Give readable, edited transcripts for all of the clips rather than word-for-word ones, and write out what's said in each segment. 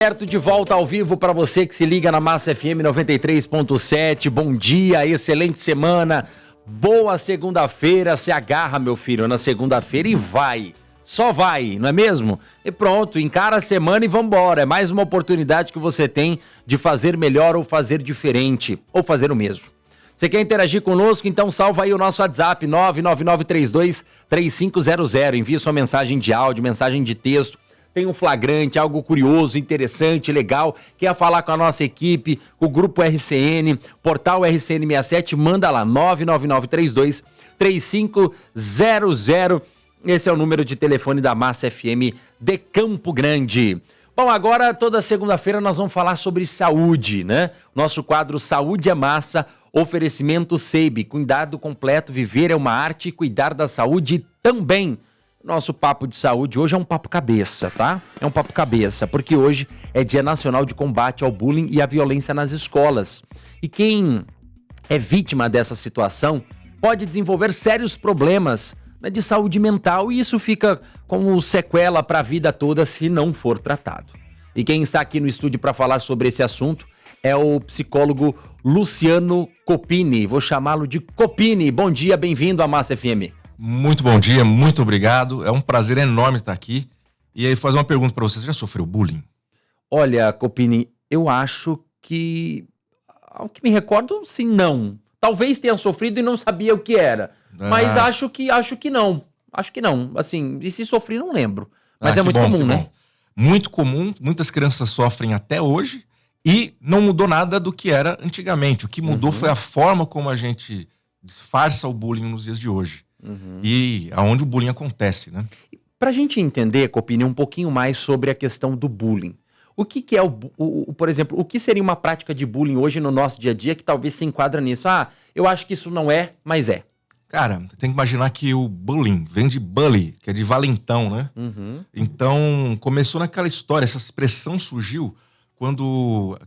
Certo, de volta ao vivo para você que se liga na Massa FM 93.7. Bom dia, excelente semana, boa segunda-feira. Se agarra, meu filho, na segunda-feira e vai. Só vai, não é mesmo? E pronto, encara a semana e vambora. É mais uma oportunidade que você tem de fazer melhor ou fazer diferente, ou fazer o mesmo. Você quer interagir conosco? Então salva aí o nosso WhatsApp, 99932-3500. Envie sua mensagem de áudio, mensagem de texto. Tem um flagrante, algo curioso, interessante, legal, quer falar com a nossa equipe, com o Grupo RCN, Portal RCN67, manda lá, 99932-3500. Esse é o número de telefone da Massa FM de Campo Grande. Bom, agora toda segunda-feira nós vamos falar sobre saúde, né? Nosso quadro Saúde é Massa, oferecimento SEIB, cuidado completo, viver é uma arte, cuidar da saúde também. Nosso papo de saúde hoje é um papo cabeça, tá? É um papo cabeça, porque hoje é Dia Nacional de Combate ao Bullying e à Violência nas Escolas. E quem é vítima dessa situação pode desenvolver sérios problemas, né, de saúde mental, e isso fica como sequela para a vida toda se não for tratado. E quem está aqui no estúdio para falar sobre esse assunto é o psicólogo Luciano Copini. Vou chamá-lo de Copini. Bom dia, bem-vindo à Massa FM. Muito bom dia, muito obrigado. É um prazer enorme estar aqui. E aí, fazer uma pergunta para você. Você já sofreu bullying? Olha, Copini, eu acho que, ao que me recordo, sim, não. Talvez tenha sofrido e não sabia o que era. Mas acho que não. Acho que não. Assim, e se sofri, não lembro. Mas é muito comum, né? Muito comum. Muitas crianças sofrem até hoje e não mudou nada do que era antigamente. O que mudou foi a forma como a gente disfarça o bullying nos dias de hoje. E aonde o bullying acontece, né? Pra gente entender, Copini, um pouquinho mais sobre a questão do bullying. O que é por exemplo, o que seria uma prática de bullying hoje no nosso dia a dia que talvez se enquadra nisso? Ah, eu acho que isso não é, mas é. Cara, tem que imaginar que o bullying vem de bully, que é de valentão, né? Então, começou naquela história, essa expressão surgiu quando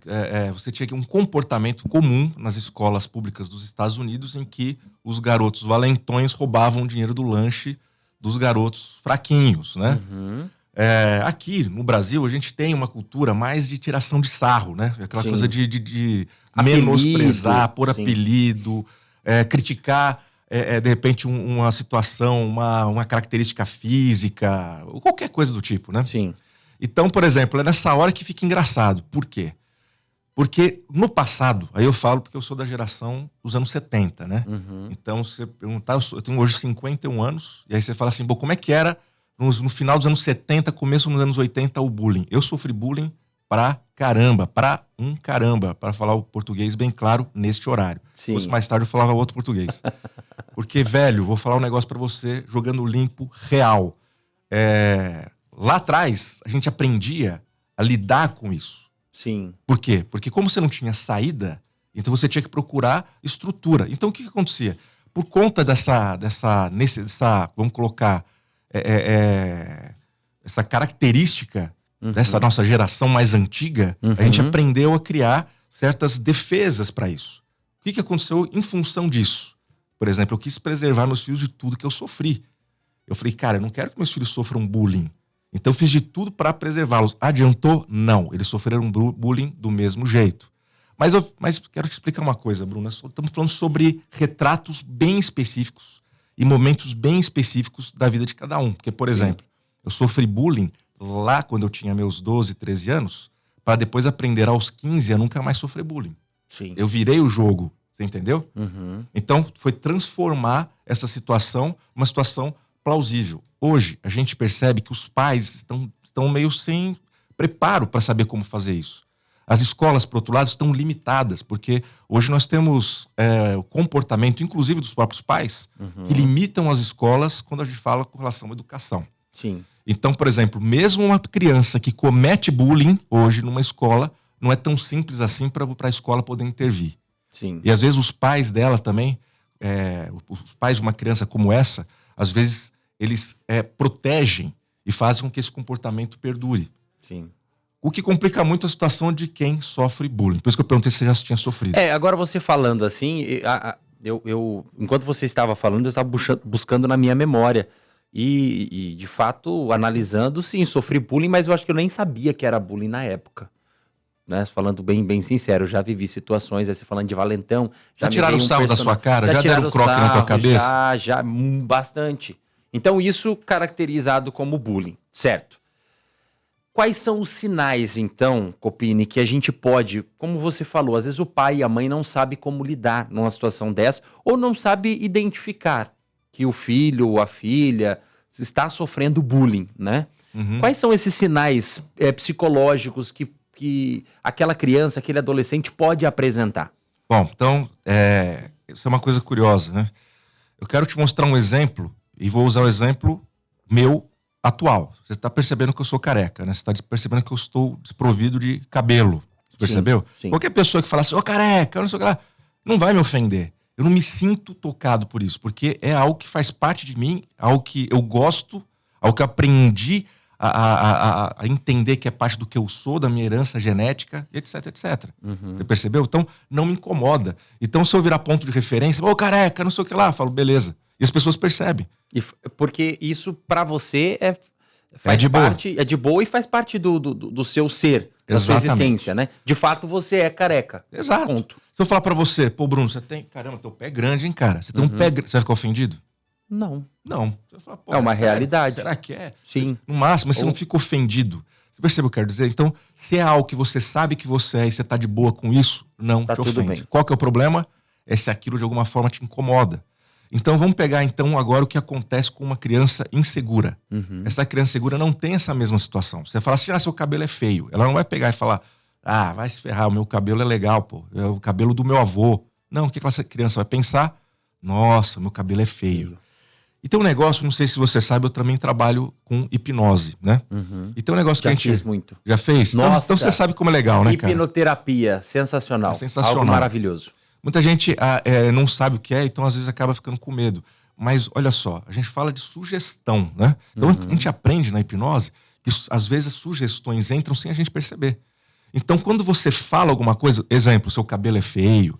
você tinha um comportamento comum nas escolas públicas dos Estados Unidos em que os garotos valentões roubavam dinheiro do lanche dos garotos fraquinhos, né? Aqui no Brasil a gente tem uma cultura mais de tiração de sarro, né? Aquela coisa de menosprezar, pôr apelido, criticar de repente uma situação, uma característica física, ou qualquer coisa do tipo, né? Sim. Então, por exemplo, é nessa hora que fica engraçado. Por quê? Porque no passado, aí eu falo porque eu sou da geração dos anos 70, né? Então, se você perguntar, eu tenho hoje 51 anos, e aí você fala assim, bom, como é que era no final dos anos 70, começo dos anos 80, o bullying? Eu sofri bullying pra caramba, para falar o português bem claro neste horário. Sim. Se fosse mais tarde, eu falava outro português. Porque, velho, vou falar um negócio pra você, jogando limpo, real. Lá atrás, a gente aprendia a lidar com isso. Sim. Por quê? Porque como você não tinha saída, então você tinha que procurar estrutura. Então o que acontecia? Por conta dessa vamos colocar, essa característica dessa nossa geração mais antiga, a gente aprendeu a criar certas defesas para isso. O que aconteceu em função disso? Por exemplo, eu quis preservar meus filhos de tudo que eu sofri. Eu falei, cara, eu não quero que meus filhos sofram bullying. Então eu fiz de tudo para preservá-los. Adiantou? Não. Eles sofreram bullying do mesmo jeito. Mas quero te explicar uma coisa, Bruno. Estamos falando sobre retratos bem específicos e momentos bem específicos da vida de cada um. Porque, por exemplo, eu sofri bullying lá quando eu tinha meus 12, 13 anos, para depois aprender aos 15 a nunca mais sofrer bullying. Sim. Eu virei o jogo, você entendeu? Então foi transformar essa situação numa situação plausível. Hoje, a gente percebe que os pais estão meio sem preparo para saber como fazer isso. As escolas, por outro lado, estão limitadas, porque hoje nós temos o comportamento, inclusive dos próprios pais, que limitam as escolas quando a gente fala com relação à educação. Sim. Então, por exemplo, mesmo uma criança que comete bullying hoje numa escola, não é tão simples assim para a escola poder intervir. Sim. E às vezes os pais dela também, os pais de uma criança como essa, às vezes eles protegem e fazem com que esse comportamento perdure. Sim. O que complica muito a situação de quem sofre bullying. Por isso que eu perguntei se você já tinha sofrido. Agora você falando assim, enquanto você estava falando, eu estava buscando na minha memória E, de fato, analisando, sim, sofri bullying, mas eu acho que eu nem sabia que era bullying na época. Né? Falando bem sincero, eu já vivi situações, aí você falando de valentão, Já me tiraram o veio sarro da sua cara? Já deram tiraram um croque na tua sarro, cabeça? bastante. Então, isso caracterizado como bullying, certo? Quais são os sinais, então, Copini, que a gente pode, como você falou, às vezes o pai e a mãe não sabem como lidar numa situação dessa, ou não sabe identificar que o filho ou a filha está sofrendo bullying, né? Uhum. Quais são esses sinais psicológicos que aquela criança, aquele adolescente pode apresentar? Bom, então, isso é uma coisa curiosa, né? Eu quero te mostrar um exemplo, e vou usar o exemplo meu atual. Você está percebendo que eu sou careca, né? Você está percebendo que eu estou desprovido de cabelo. Você percebeu? Sim. Qualquer pessoa que fala assim, ô careca, eu não sei o que lá, não vai me ofender. Eu não me sinto tocado por isso, porque é algo que faz parte de mim, algo que eu gosto, algo que eu aprendi a entender que é parte do que eu sou, da minha herança genética, etc, etc. Uhum. Você percebeu? Então, não me incomoda. Então, se eu virar ponto de referência, ô careca, não sei o que lá, eu falo, beleza. E as pessoas percebem. Porque isso pra você É de boa. é de boa e faz parte do seu ser, da sua Exatamente. existência, né? De fato, você é careca. Exato. Ponto. Se eu falar pra você, pô, Bruno, você tem. Caramba, teu pé é grande, hein, cara? Você tem um pé grande. Você vai ficar ofendido? Não. Não. Você vai falar, pô, É uma sério? realidade. Será que é? Sim. No máximo, mas você Ou- não fica ofendido. Você percebe o que eu quero dizer? Então, se é algo que você sabe que você é e você tá de boa com isso, não Tá te tudo ofende. bem. Qual que é o problema? É se aquilo de alguma forma te incomoda. Então, vamos pegar então agora o que acontece com uma criança insegura. Uhum. Essa criança segura não tem essa mesma situação. Você fala assim, seu cabelo é feio. Ela não vai pegar e falar, vai se ferrar, o meu cabelo é legal, pô. É o cabelo do meu avô. Não, o que essa criança vai pensar? Nossa, meu cabelo é feio. E tem um negócio, não sei se você sabe, eu também trabalho com hipnose, né? Uhum. E tem um negócio que Já a gente... fiz muito. Já fez? Nossa. Então você sabe como é legal, né, cara? Hipnoterapia, sensacional. É sensacional. Algo maravilhoso. Muita gente não sabe o que é, então às vezes acaba ficando com medo. Mas olha só, a gente fala de sugestão, né? Então a gente aprende na hipnose que às vezes as sugestões entram sem a gente perceber. Então quando você fala alguma coisa, exemplo, seu cabelo é feio,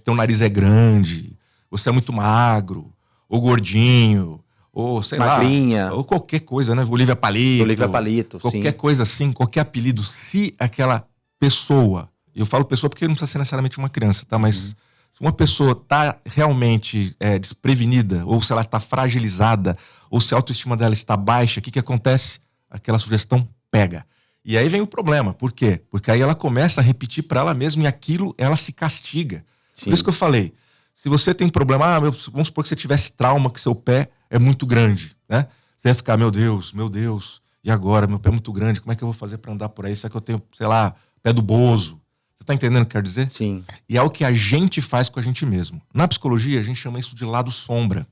teu nariz é grande, você é muito magro, ou gordinho, ou sei Magrinha. lá, ou qualquer coisa, né? Olivia Palito. Olivia Palito, qualquer sim. coisa assim, qualquer apelido, se aquela pessoa, eu falo pessoa porque não precisa ser necessariamente uma criança, tá? Mas se uma pessoa tá realmente desprevenida, ou se ela tá fragilizada, ou se a autoestima dela está baixa, o que acontece? Aquela sugestão pega. E aí vem o problema. Por quê? Porque aí ela começa a repetir para ela mesma e aquilo ela se castiga. Sim. Por isso que eu falei, se você tem problema, vamos supor que você tivesse trauma, que seu pé é muito grande, né? Você ia ficar, meu Deus, e agora? Meu pé é muito grande, como é que eu vou fazer para andar por aí? Será que eu tenho, sei lá, pé do Bozo? Você tá entendendo o que eu quero dizer? Sim. E é o que a gente faz com a gente mesmo. Na psicologia, a gente chama isso de lado sombra.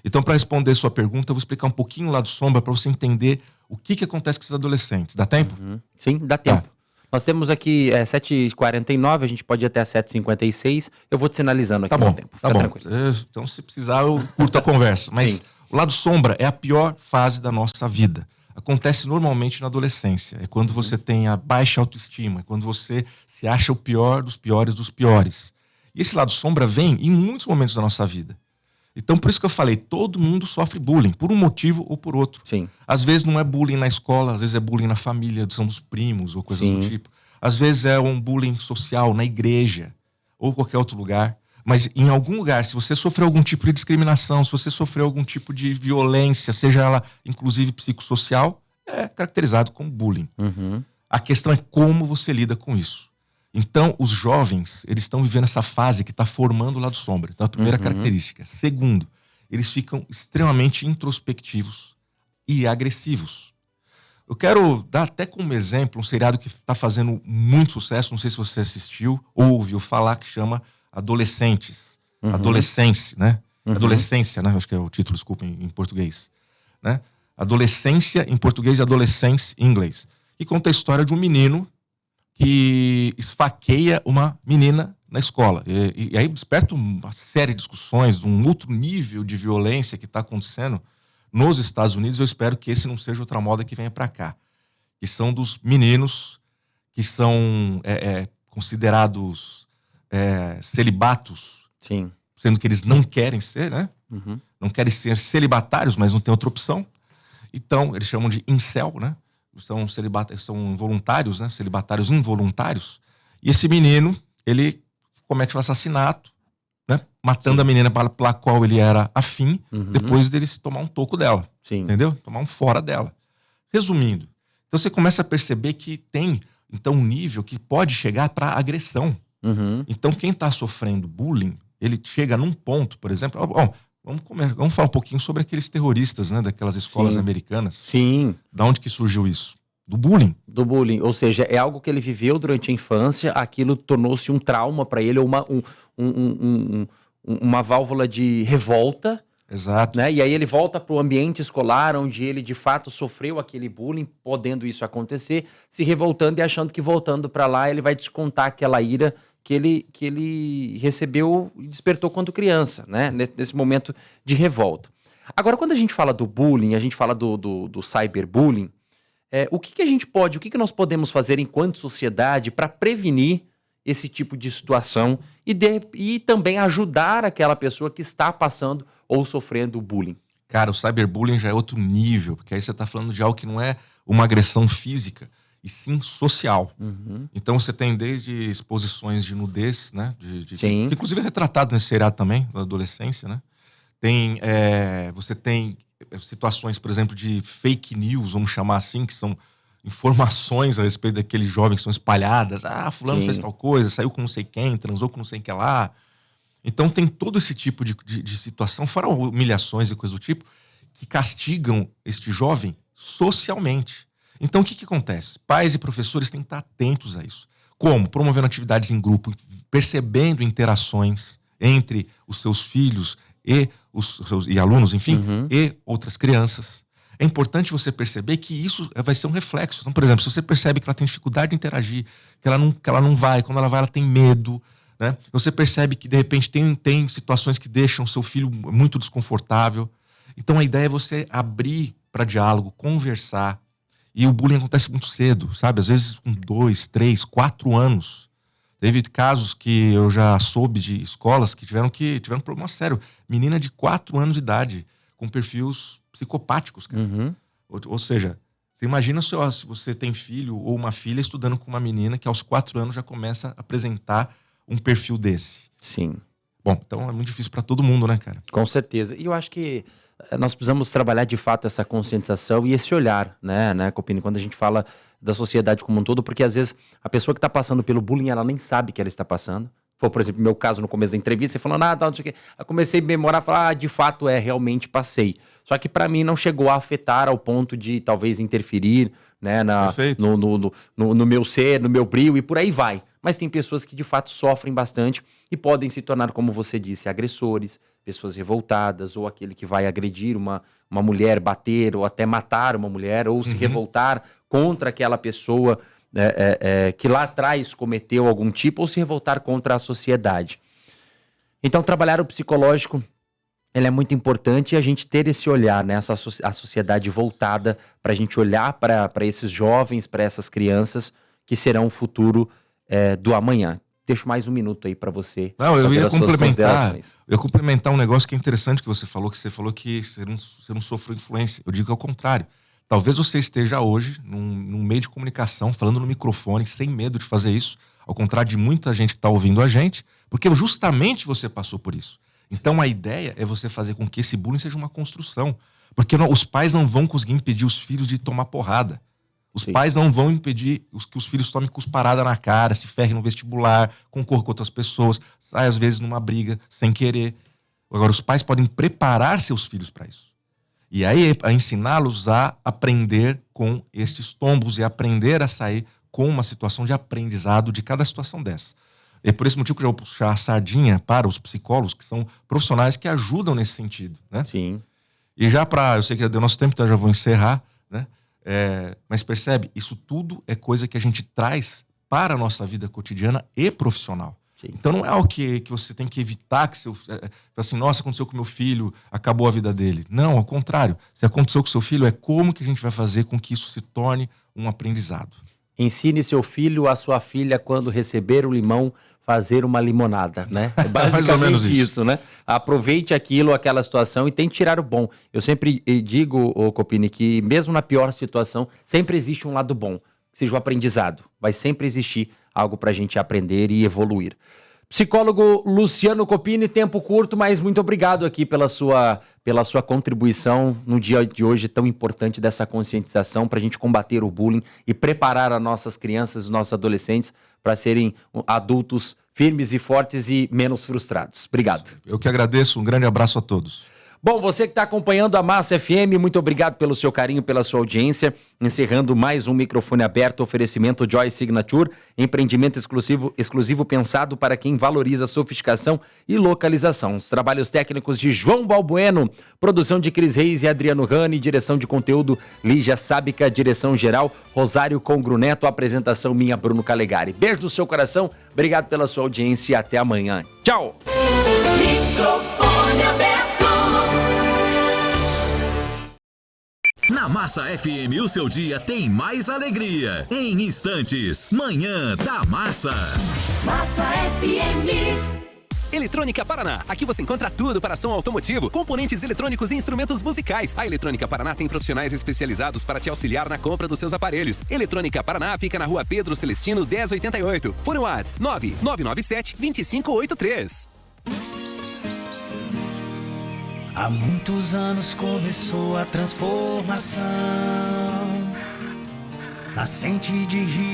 Então, para responder sua pergunta, eu vou explicar um pouquinho o lado sombra para você entender o que acontece com esses adolescentes. Dá tempo? Sim, dá tempo. Nós temos aqui 7h49, a gente pode ir até 7h56. Eu vou te sinalizando aqui Tá bom, no tempo. tá Fica bom. tranquilo. Então, se precisar, eu curto a conversa. Mas Sim. o lado sombra é a pior fase da nossa vida. Acontece normalmente na adolescência. É quando você tem a baixa autoestima, é quando você se acha o pior dos piores dos piores. E esse lado sombra vem em muitos momentos da nossa vida. Então, por isso que eu falei, todo mundo sofre bullying, por um motivo ou por outro. Sim. Às vezes não é bullying na escola, às vezes é bullying na família, são dos primos ou coisas Sim. do tipo. Às vezes é um bullying social na igreja ou qualquer outro lugar. Mas em algum lugar, se você sofreu algum tipo de discriminação, se você sofreu algum tipo de violência, seja ela inclusive psicossocial, é caracterizado como bullying. Uhum. A questão é como você lida com isso. Então, os jovens, eles estão vivendo essa fase que está formando o lado sombra. Então, a primeira característica. Segundo, eles ficam extremamente introspectivos e agressivos. Eu quero dar até como exemplo um seriado que está fazendo muito sucesso, não sei se você assistiu ou ouviu falar, que chama Adolescentes. Adolescência, né? Adolescência, né? Acho que é o título, desculpa, em português. Né? Adolescência em português e adolescência em inglês. Que conta a história de um menino que esfaqueia uma menina na escola. E aí desperta uma série de discussões de um outro nível de violência que está acontecendo nos Estados Unidos. Eu espero que esse não seja outra moda que venha para cá. Que são dos meninos que são considerados celibatos, Sim. sendo que eles não querem ser, né? não querem ser celibatários, mas não tem outra opção. Então, eles chamam de incel, né? São voluntários, né? Celibatários involuntários. E esse menino, ele comete um assassinato, né? Matando a menina pela qual ele era afim, depois dele se tomar um toco dela. Sim. Entendeu? Tomar um fora dela. Resumindo, então você começa a perceber que tem então um nível que pode chegar para agressão. Então quem está sofrendo bullying, ele chega num ponto, por exemplo, vamos falar um pouquinho sobre aqueles terroristas, né, daquelas escolas americanas. Sim. Da onde que surgiu isso? Do bullying. Do bullying, ou seja, é algo que ele viveu durante a infância, aquilo tornou-se um trauma para ele, ou uma válvula de revolta. Exato. Né? E aí ele volta para o ambiente escolar, onde ele de fato sofreu aquele bullying, podendo isso acontecer, se revoltando e achando que voltando para lá ele vai descontar aquela ira que ele recebeu e despertou quando criança, né? Nesse momento de revolta. Agora, quando a gente fala do bullying, a gente fala do cyberbullying, o que nós podemos fazer enquanto sociedade para prevenir esse tipo de situação e também ajudar aquela pessoa que está passando ou sofrendo bullying? Cara, o cyberbullying já é outro nível, porque aí você está falando de algo que não é uma agressão física, e sim social. Então você tem desde exposições de nudez, né? Sim. Que inclusive é retratado nesse seriado também, da adolescência, né? Você tem situações, por exemplo, de fake news, vamos chamar assim, que são informações a respeito daqueles jovens que são espalhadas. Fulano Sim. fez tal coisa, saiu com não sei quem, transou com não sei o que lá. Então tem todo esse tipo de situação, fora humilhações e coisa do tipo, que castigam este jovem socialmente. Então o que acontece? Pais e professores têm que estar atentos a isso. Como? Promovendo atividades em grupo, percebendo interações entre os seus filhos e alunos, enfim, e outras crianças. É importante você perceber que isso vai ser um reflexo. Então, por exemplo, se você percebe que ela tem dificuldade de interagir, que ela não vai, quando ela vai, ela tem medo, né? Você percebe que, de repente, tem situações que deixam o seu filho muito desconfortável. Então, a ideia é você abrir para diálogo, conversar. E o bullying acontece muito cedo, sabe? Às vezes com 2, 3, 4 anos. Teve casos que eu já soube de escolas que tiveram um problema sério. Menina de 4 anos de idade, com perfis psicopáticos, cara. Ou seja, você imagina se você tem filho ou uma filha estudando com uma menina que aos 4 anos já começa a apresentar um perfil desse. Sim. Bom, então é muito difícil para todo mundo, né, cara? Com certeza. E eu acho que nós precisamos trabalhar de fato essa conscientização e esse olhar, né, Copini, quando a gente fala da sociedade como um todo, porque às vezes a pessoa que está passando pelo bullying, ela nem sabe que ela está passando. Foi, por exemplo, meu caso no começo da entrevista, você falou, não sei o quê. Eu comecei a memorar e falar, de fato realmente passei. Só que para mim não chegou a afetar ao ponto de talvez interferir, né, no meu ser, no meu brio e por aí vai. Mas tem pessoas que de fato sofrem bastante e podem se tornar, como você disse, agressores, pessoas revoltadas, ou aquele que vai agredir uma mulher, bater ou até matar uma mulher, ou se revoltar contra aquela pessoa que lá atrás cometeu algum tipo, ou se revoltar contra a sociedade. Então, trabalhar o psicológico, ele é muito importante, e a gente ter esse olhar, né, a sociedade voltada para a gente olhar para esses jovens, para essas crianças que serão o futuro do amanhã. Deixo mais um minuto aí para você. Não, eu ia complementar um negócio que é interessante que você falou que você não sofreu influência. Eu digo que é o contrário. Talvez você esteja hoje num meio de comunicação, falando no microfone, sem medo de fazer isso, ao contrário de muita gente que está ouvindo a gente, porque justamente você passou por isso. Então a ideia é você fazer com que esse bullying seja uma construção. Porque os pais não vão conseguir impedir os filhos de tomar porrada. Os pais não vão impedir que os filhos tomem cusparada na cara, se ferrem no vestibular, concorram com outras pessoas, saem às vezes numa briga sem querer. Agora, os pais podem preparar seus filhos para isso. E aí, a ensiná-los a aprender com estes tombos e aprender a sair com uma situação de aprendizado de cada situação dessa. É por esse motivo que eu já vou puxar a sardinha para os psicólogos, que são profissionais que ajudam nesse sentido, né? Sim. E eu sei que já deu nosso tempo, então eu já vou encerrar, né? Mas percebe, isso tudo é coisa que a gente traz para a nossa vida cotidiana e profissional. Sim. Então não é algo que você tem que evitar, que assim, nossa, aconteceu com meu filho, acabou a vida dele. Não, ao contrário. Se aconteceu com seu filho, é como que a gente vai fazer com que isso se torne um aprendizado. Ensine seu filho a sua filha, quando receber o limão, fazer uma limonada, né? É Mais ou menos basicamente isso, né? Aproveite aquela situação e tente tirar o bom. Eu sempre digo, Copini, que mesmo na pior situação, sempre existe um lado bom, que seja o aprendizado. Vai sempre existir algo para a gente aprender e evoluir. Psicólogo Luciano Copini, tempo curto, mas muito obrigado aqui pela sua contribuição no dia de hoje tão importante dessa conscientização para a gente combater o bullying e preparar as nossas crianças, os nossos adolescentes para serem adultos firmes e fortes e menos frustrados. Obrigado. Eu que agradeço, um grande abraço a todos. Bom, você que está acompanhando a Massa FM, muito obrigado pelo seu carinho, pela sua audiência. Encerrando mais um microfone aberto, oferecimento Joy Signature, empreendimento exclusivo pensado para quem valoriza sofisticação e localização. Os trabalhos técnicos de João Balbueno, produção de Cris Reis e Adriano Rani, direção de conteúdo Lígia Sábica, direção geral Rosário Congro Neto, apresentação minha Bruno Calegari. Beijo no seu coração, obrigado pela sua audiência e até amanhã. Tchau! Microfone aberto. Na Massa FM, o seu dia tem mais alegria. Em instantes, Manhã da Massa. Massa FM. Eletrônica Paraná. Aqui você encontra tudo para som automotivo, componentes eletrônicos e instrumentos musicais. A Eletrônica Paraná tem profissionais especializados para te auxiliar na compra dos seus aparelhos. Eletrônica Paraná fica na Rua Pedro Celestino 1088. Fone Whats 9997-2583. Há muitos anos começou a transformação, nascente de rio.